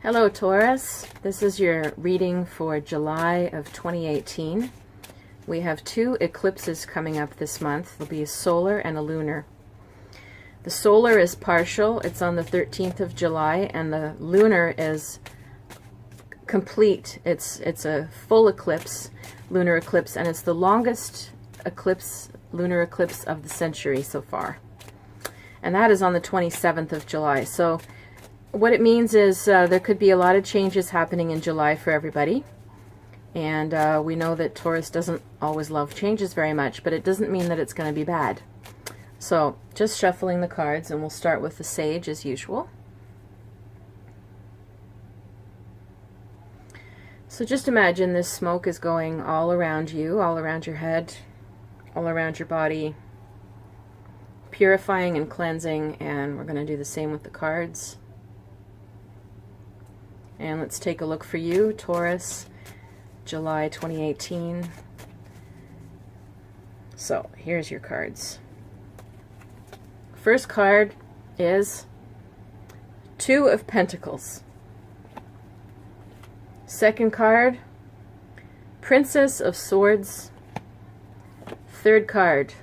Hello Taurus, this is your reading for July of 2018. We have two eclipses coming up this month. There'll be a solar and a lunar. The solar is partial, it's on the 13th of July, and the lunar is complete. It's a full eclipse, lunar eclipse, and it's the longest eclipse, lunar eclipse of the century so far. And that is on the 27th of July. So what it means is there could be a lot of changes happening in July for everybody. And we know that Taurus doesn't always love changes very much, but it doesn't mean that it's going to be bad. So just shuffling the cards, and we'll start with the Sage as usual. So just imagine this smoke is going all around you, all around your head, all around your body, purifying and cleansing, and we're going to do the same with the cards. And let's take a look for you, Taurus, July 2018. So here's your cards. First card is Two of Pentacles. Second card, Princess of Swords. Third card,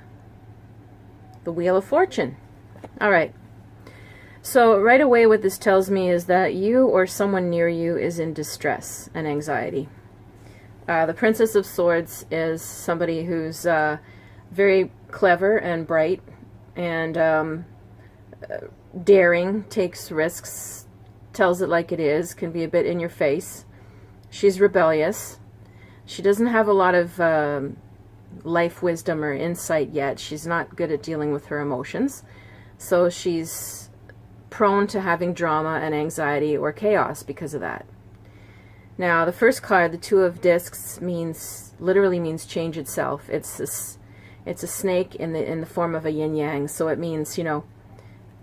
the Wheel of Fortune. All right. So right away what this tells me is that you or someone near you is in distress and anxiety. The Princess of Swords is somebody who's very clever and bright and daring, takes risks, tells it like it is, can be a bit in your face. She's rebellious. She doesn't have a lot of life wisdom or insight yet. She's not good at dealing with her emotions. So she's prone to having drama and anxiety or chaos because of that. Now, the first card, the Two of Discs, literally means change itself. It's a snake in the form of a yin yang. So it means, you know,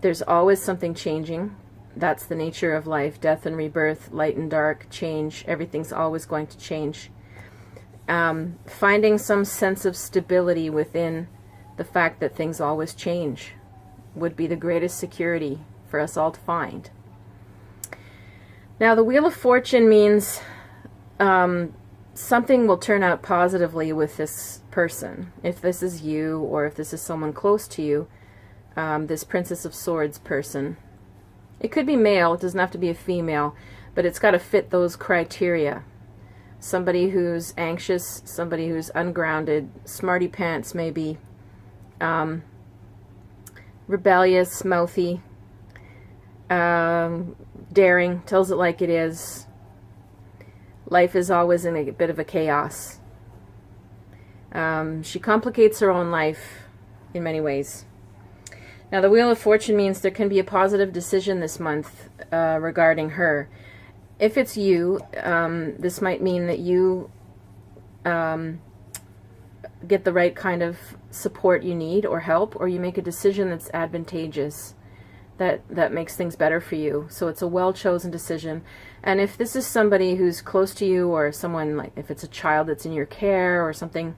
there's always something changing. That's the nature of life. Death and rebirth, light and dark, change. Everything's always going to change. Finding some sense of stability within the fact that things always change would be the greatest security for us all to find. Now, the Wheel of Fortune means something will turn out positively with this person. If this is you, or if this is someone close to you, this Princess of Swords person. It could be male, it doesn't have to be a female, but it's got to fit those criteria. Somebody who's anxious, somebody who's ungrounded, smarty pants maybe, rebellious, mouthy, daring, tells it like it is. Life is always in a bit of a chaos. She complicates her own life in many ways. Now, the Wheel of Fortune means there can be a positive decision this month regarding her. If it's you, this might mean that you get the right kind of support you need or help, or you make a decision that's advantageous, that makes things better for you. So it's a well-chosen decision. And if this is somebody who's close to you, or someone, like if it's a child that's in your care or something,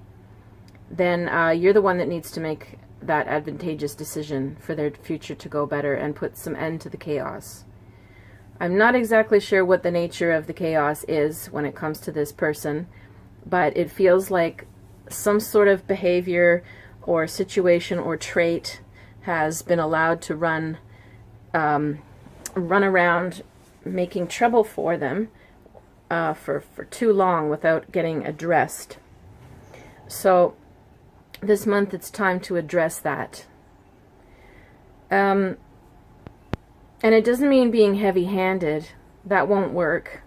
then you're the one that needs to make that advantageous decision for their future to go better and put some end to the chaos. I'm not exactly sure what the nature of the chaos is when it comes to this person, but it feels like some sort of behavior or situation or trait has been allowed to run around making trouble for them for too long without getting addressed. So this month it's time to address that. And it doesn't mean being heavy-handed. That won't work.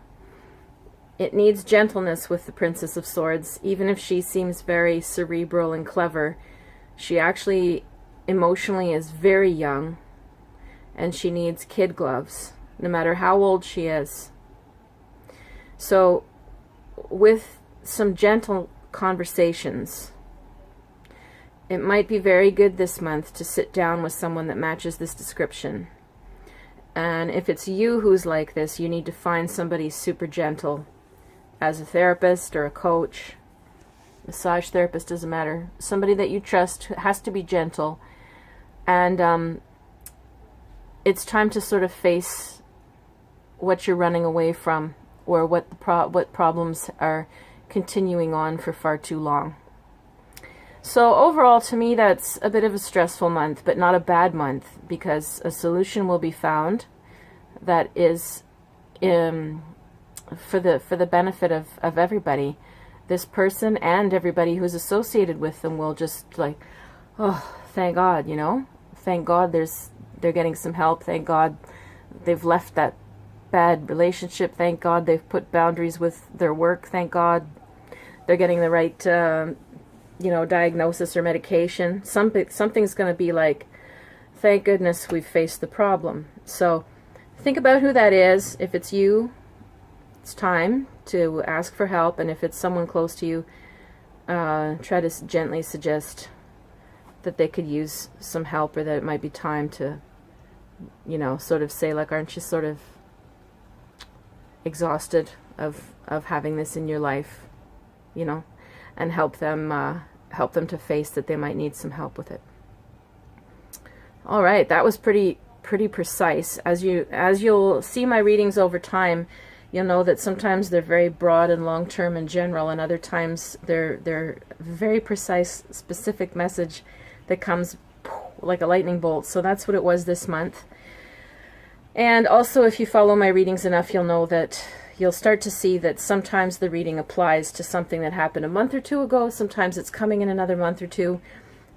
It needs gentleness with the Princess of Swords. Even if she seems very cerebral and clever, she actually emotionally is very young, and she needs kid gloves, no matter how old she is. So with some gentle conversations, it might be very good this month to sit down with someone that matches this description. And if it's you who's like this, you need to find somebody super gentle, as a therapist or a coach, massage therapist, doesn't matter. Somebody that you trust, has to be gentle. And it's time to sort of face what you're running away from, or what problems are continuing on for far too long. So overall, to me, that's a bit of a stressful month, but not a bad month, because a solution will be found that is for the benefit of everybody. This person and everybody who's associated with them will just like, oh, thank God, you know, thank God they're getting some help. Thank God they've left that bad relationship. Thank God they've put boundaries with their work. Thank God they're getting the right diagnosis or medication. Something's going to be like, thank goodness we've faced the problem. So think about who that is. If it's you, it's time to ask for help. And if it's someone close to you, try to gently suggest that they could use some help, or that it might be time to, sort of say, like, aren't you sort of exhausted of having this in your life, and help them to face that they might need some help with it. All right, that was pretty precise. As you'll see my readings over time, you'll know that sometimes they're very broad and long-term and general, and other times they're very precise, specific message that comes like a lightning bolt. So that's what it was this month. And also, if you follow my readings enough, you'll know that you'll start to see that sometimes the reading applies to something that happened a month or two ago. Sometimes it's coming in another month or two.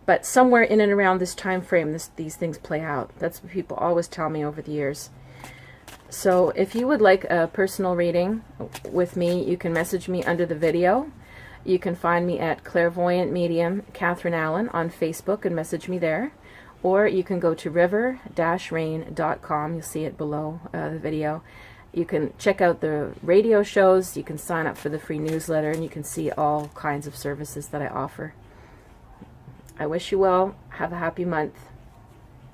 But somewhere in and around this time frame, these things play out. That's what people always tell me over the years. So if you would like a personal reading with me, you can message me under the video. You can find me at Clairvoyant Medium Catherine Allen on Facebook and message me there. Or you can go to river-rain.com. You'll see it below the video. You can check out the radio shows. You can sign up for the free newsletter, and you can see all kinds of services that I offer. I wish you well. Have a happy month.